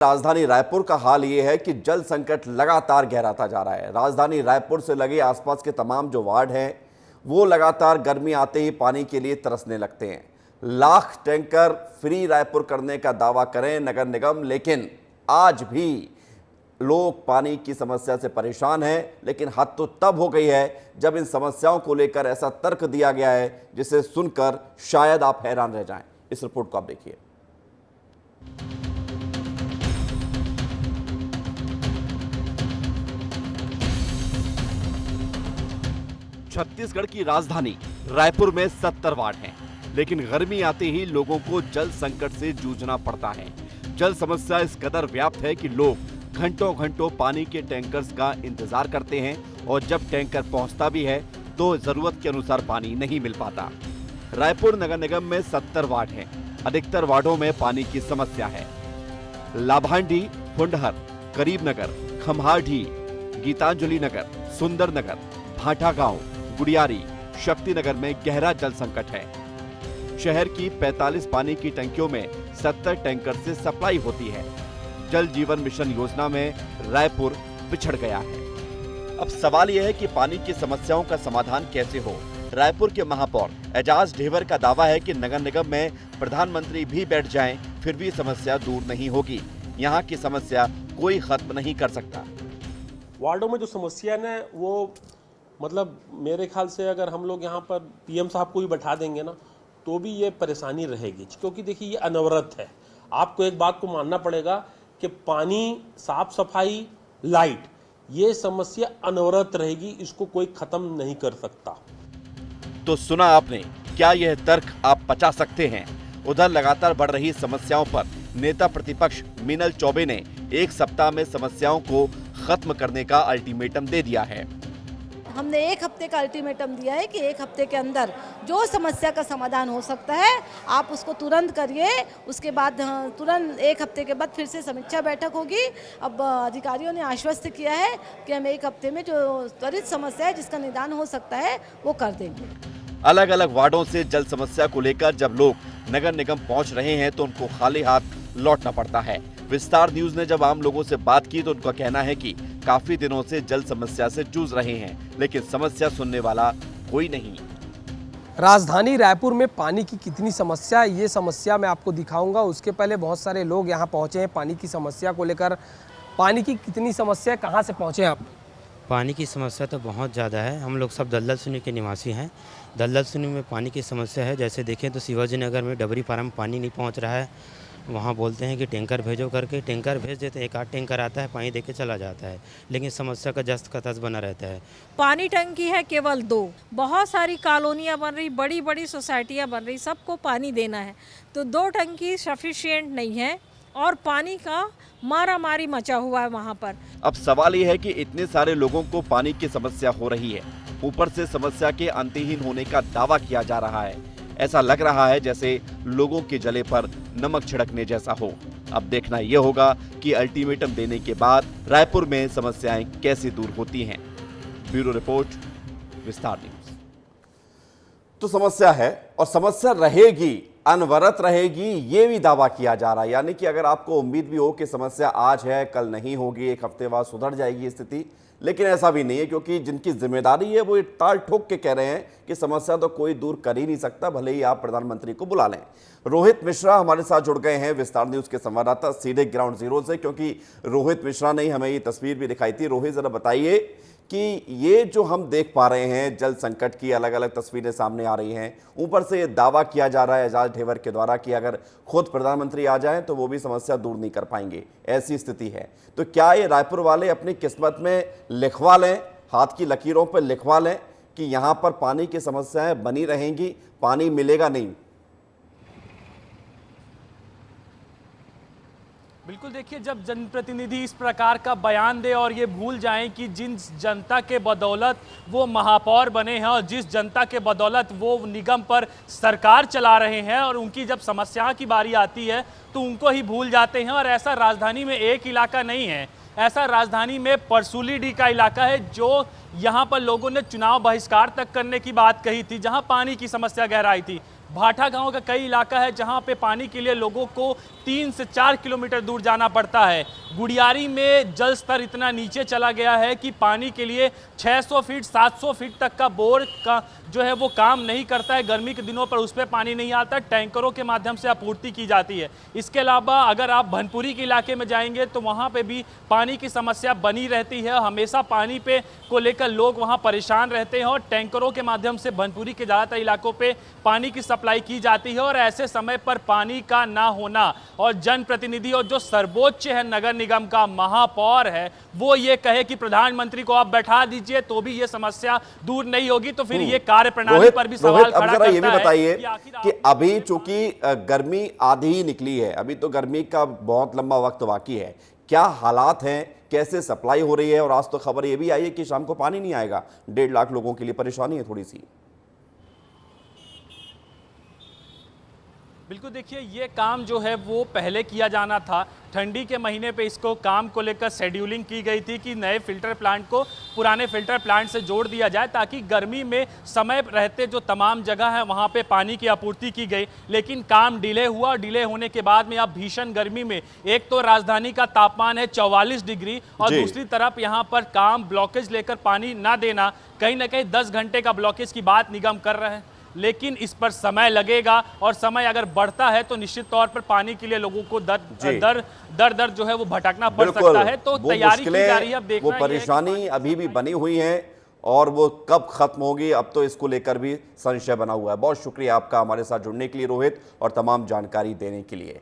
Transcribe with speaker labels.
Speaker 1: राजधानी रायपुर का हाल ये है कि जल संकट लगातार गहराता जा रहा है। राजधानी रायपुर से लगे आसपास के तमाम जो वार्ड हैं वो लगातार गर्मी आते ही पानी के लिए तरसने लगते हैं। लाख टैंकर फ्री रायपुर करने का दावा करें नगर निगम, लेकिन आज भी लोग पानी की समस्या से परेशान हैं। लेकिन हद तो तब हो गई है जब इन समस्याओं को लेकर ऐसा तर्क दिया गया है जिसे सुनकर शायद आप हैरान रह जाएं। इस रिपोर्ट को आप देखिए। छत्तीसगढ़ की राजधानी रायपुर में 70 वार्ड हैं, लेकिन गर्मी आते ही लोगों को जल संकट से जूझना पड़ता है। जल समस्या इस कदर व्याप्त है कि लोग घंटों घंटों पानी के टैंकर्स का इंतजार करते हैं और जब टैंकर पहुंचता भी है तो जरूरत के अनुसार पानी नहीं मिल पाता। रायपुर नगर निगम में 70 वार्ड हैं। अधिकतर वार्डों में पानी की समस्या है। लाभांडी, फुंडहर, करीबनगर, खम्हारढी, गीतांजलि नगर, सुंदर नगर, भाटा गांव, गुड़ियारी, शक्तिनगर में गहरा जल संकट है। शहर की 45 पानी की टंकियों में 70 टैंकर से सप्लाई होती है। जल जीवन मिशन योजना में रायपुर पिछड़ गया है। अब सवाल यह है कि पानी की समस्याओं का समाधान कैसे हो। रायपुर के महापौर एजाज ढेबर का दावा है कि नगर निगम में प्रधानमंत्री भी बैठ जाएं, फिर भी समस्या दूर नहीं होगी। यहाँ की समस्या कोई खत्म नहीं कर सकता।
Speaker 2: वार्डों में जो समस्या है ना, वो मतलब मेरे ख्याल से अगर हम लोग यहाँ पर पीएम साहब को भी बैठा देंगे ना तो भी ये परेशानी रहेगी, क्योंकि देखिए ये अनवरत है। आपको एक बात को मानना पड़ेगा कि पानी, साफ सफाई, लाइट, ये समस्या अनवरत रहेगी, इसको कोई खत्म नहीं कर सकता।
Speaker 1: तो सुना आपने, क्या यह तर्क आप पचा सकते हैं? उधर लगातार बढ़ रही समस्याओं पर नेता प्रतिपक्ष मीनल चौबे ने 1 सप्ताह में समस्याओं को खत्म करने का अल्टीमेटम दे दिया है।
Speaker 3: हमने 1 हफ्ते का अल्टीमेटम दिया है कि 1 हफ्ते के अंदर जो समस्या का समाधान हो सकता है आप उसको तुरंत करिए। उसके बाद तुरंत 1 हफ्ते के बाद फिर से समीक्षा बैठक होगी। अब अधिकारियों ने आश्वस्त किया है कि हम 1 हफ्ते में जो त्वरित समस्या है जिसका निदान हो सकता है वो कर देंगे।
Speaker 1: अलग अलग वार्डों से जल समस्या को लेकर जब लोग नगर निगम पहुंच रहे हैं तो उनको खाली हाथ लौटना पड़ता है। विस्तार न्यूज ने जब आम लोगों से बात की तो उनका कहना है कि काफी दिनों से जल समस्या से जूझ रहे हैं, लेकिन समस्या सुनने वाला कोई नहीं।
Speaker 4: राजधानी रायपुर में पानी की कितनी समस्या है, ये समस्या मैं आपको दिखाऊंगा। उसके पहले बहुत सारे लोग यहाँ पहुँचे हैं पानी की समस्या को लेकर। पानी की कितनी समस्या है, कहाँ से पहुँचे आप?
Speaker 5: पानी की समस्या तो बहुत ज़्यादा है। हम लोग सब दलदल सुनी के निवासी हैं। दलदल सुनी में पानी की समस्या है। जैसे देखें तो शिवाजी नगर में डबरी पारा में पानी नहीं पहुंच रहा है। वहां बोलते हैं कि टैंकर भेजो करके, टैंकर भेज देते हैं, 1 आध टैंकर आता है, पानी देके चला जाता है, लेकिन समस्या का जस्त का तस बना रहता है।
Speaker 6: पानी टंकी है केवल 2, बहुत सारी कॉलोनियाँ बन रही, बड़ी बड़ी सोसाइटियाँ बन रही, सबको पानी देना है तो 2 टंकी सफिशिएंट नहीं है और पानी का मारा मारी मचा हुआ है वहाँ पर।
Speaker 1: अब सवाल ये है कि इतने सारे लोगों को पानी की समस्या हो रही है, ऊपर से समस्या के अंतहीन होने का दावा किया जा रहा है। ऐसा लग रहा है जैसे लोगों के जले पर नमक छिड़कने जैसा हो। अब देखना यह होगा कि अल्टीमेटम देने के बाद रायपुर में समस्याएं कैसे दूर होती हैं। ब्यूरो रिपोर्ट, विस्तार न्यूज। तो समस्या है और समस्या रहेगी, अनवरत रहेगी, ये भी दावा किया जा रहा है। यानी कि अगर आपको उम्मीद भी हो कि समस्या आज है कल नहीं होगी, 1 हफ्ते बाद सुधर जाएगी स्थिति, लेकिन ऐसा भी नहीं है, क्योंकि जिनकी जिम्मेदारी है वो ये ताल ठोक के कह रहे हैं कि समस्या तो कोई दूर कर ही नहीं सकता, भले ही आप प्रधानमंत्री को बुला लें। रोहित मिश्रा हमारे साथ जुड़ गए हैं, विस्तार न्यूज के संवाददाता सीधे ग्राउंड जीरो से, क्योंकि रोहित मिश्रा ने हमें ये तस्वीर भी दिखाई थी। रोहित, जरा बताइए कि ये जो हम देख पा रहे हैं जल संकट की अलग अलग तस्वीरें सामने आ रही हैं, ऊपर से ये दावा किया जा रहा है एजाज ढेबर के द्वारा कि अगर खुद प्रधानमंत्री आ जाएं तो वो भी समस्या दूर नहीं कर पाएंगे, ऐसी स्थिति है। तो क्या ये रायपुर वाले अपनी किस्मत में लिखवा लें, हाथ की लकीरों पर लिखवा लें कि यहाँ पर पानी की समस्याएं बनी रहेंगी, पानी मिलेगा नहीं?
Speaker 7: बिल्कुल, देखिए जब जनप्रतिनिधि इस प्रकार का बयान दे और ये भूल जाएं कि जिन जनता के बदौलत वो महापौर बने हैं और जिस जनता के बदौलत वो निगम पर सरकार चला रहे हैं, और उनकी जब समस्या की बारी आती है तो उनको ही भूल जाते हैं। और ऐसा राजधानी में एक इलाका नहीं है, ऐसा राजधानी में परसूलीडीह का इलाका है जो यहाँ पर लोगों ने चुनाव बहिष्कार तक करने की बात कही थी, जहाँ पानी की समस्या गहराई थी। भाटा गांव का कई इलाका है जहां पे पानी के लिए लोगों को 3 से 4 किलोमीटर दूर जाना पड़ता है। गुड़ियारी में जल स्तर इतना नीचे चला गया है कि पानी के लिए 600 फीट 700 फीट तक का बोर का जो है वो काम नहीं करता है। गर्मी के दिनों पर उस पर पानी नहीं आता, टैंकरों के माध्यम से आपूर्ति की जाती है। इसके अलावा अगर आप भनपुरी के इलाके में जाएंगे तो वहाँ पे भी पानी की समस्या बनी रहती है। हमेशा पानी पे को लेकर लोग वहाँ परेशान रहते हैं और टैंकरों के माध्यम से भनपुरी के ज़्यादातर इलाकों पे पानी की सप्लाई की जाती है। और ऐसे समय पर पानी का ना होना और जनप्रतिनिधि और जो सर्वोच्च है नगर निगम का महापौर है वो ये कहे कि प्रधानमंत्री को आप बैठा दीजिए तो भी ये समस्या दूर नहीं होगी, तो फिर ये कार्य प्रणाली पर भी सवाल खड़ा करता है।
Speaker 1: ये भी बताइए
Speaker 7: कि
Speaker 1: कि अभी चूंकि गर्मी आधी ही निकली है, अभी तो गर्मी का बहुत लंबा वक्त बाकी है, क्या हालात हैं, कैसे सप्लाई हो रही है? और आज तो खबर ये भी आई है कि शाम को पानी नहीं आएगा, 1.5 लाख लोगों के लिए परेशानी है थोड़ी सी।
Speaker 7: बिल्कुल, देखिए ये काम जो है वो पहले किया जाना था। ठंडी के महीने पे इसको काम को लेकर शेड्यूलिंग की गई थी कि नए फिल्टर प्लांट को पुराने फिल्टर प्लांट से जोड़ दिया जाए ताकि गर्मी में समय रहते जो तमाम जगह है वहाँ पे पानी की आपूर्ति की गई। लेकिन काम डिले हुआ और डिले होने के बाद में अब भीषण गर्मी में एक तो राजधानी का तापमान है 44 डिग्री और दूसरी तरफ यहाँ पर काम ब्लॉकेज लेकर पानी ना देना, कहीं ना कहीं 10 घंटे का ब्लॉकेज की बात निगम कर रहे हैं। लेकिन इस पर समय लगेगा और समय अगर बढ़ता है तो निश्चित तौर पर पानी के लिए लोगों को दर जो है वो भटकना पड़ सकता है। तो तैयारी की जा रही है। अब देखना
Speaker 1: वो परेशानी अभी भी बनी हुई है और वो कब खत्म होगी अब तो इसको लेकर भी संशय बना हुआ है। बहुत शुक्रिया आपका हमारे साथ जुड़ने के लिए रोहित, और तमाम जानकारी देने के लिए।